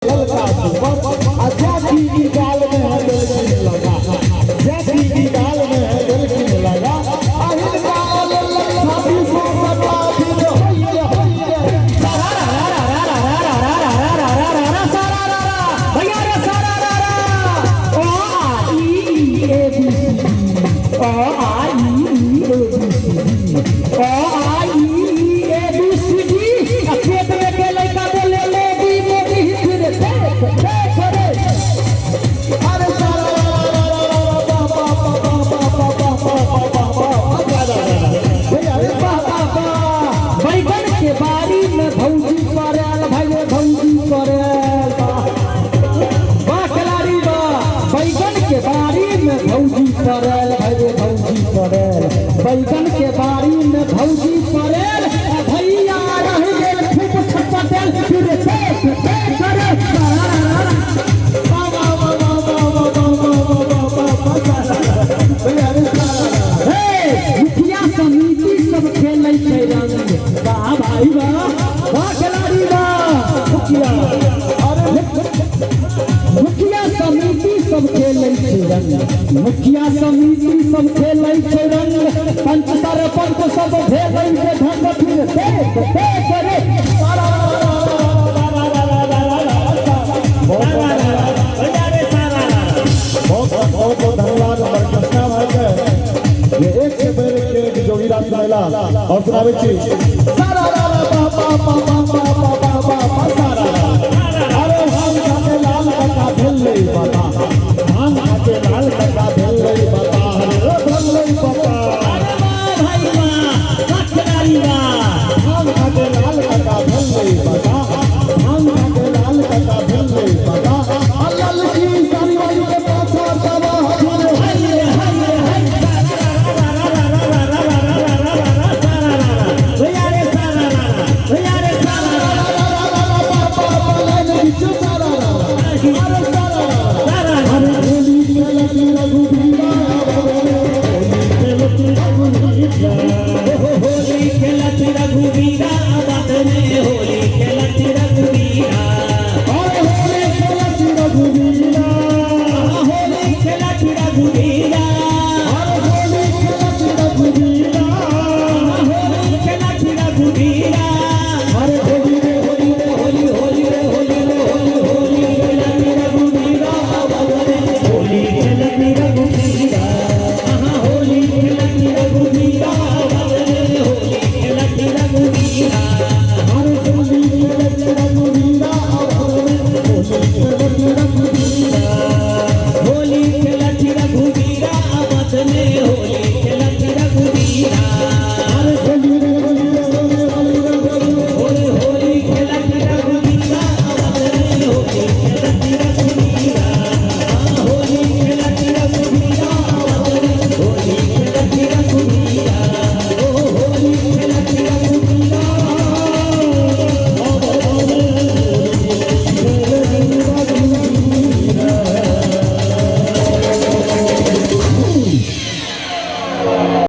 ललका सुपर जैसी की गाल में है दिलकिन लगा, जैसी की गाल में है दिलकिन लगा। अहिल गाल छाती को सटा फिर होइए सारा रा रा रा रा रा रा रा रा रा रा रा सारा रा रा भैया रे सारा रा रा। ओ आई ए बी सी, ओ आई ए बी सी, ओ आई ए बी सी डी। खेत में के लड़का बोले लेडी मोदी फिर देख रे अरे सारा बैगन के बारी में भौजी करेल भाई भौजी करेल वाह खिलाड़ी वाह। बैगन के बारी में भौजी करेल भाई भौजी करेल, बैगन के बारी में भौजी करेल भैया रह गेल खूब छटपटेल फिर देख रे मुखिया समिति सब खेलै छै रंग वाह भाई वाह वाह खिलाड़ी वाह। मुखिया समिति सब खेलै छै रंग, मुखिया समिति सब खेलै छै रंग। पंच सरपंच सब भेलै के ढंग फिर देख रे बहुत धन्यवाद हमारे कृष्णा भाई के एक से बढ़ के जोगीराज महिला और सुनावे छी।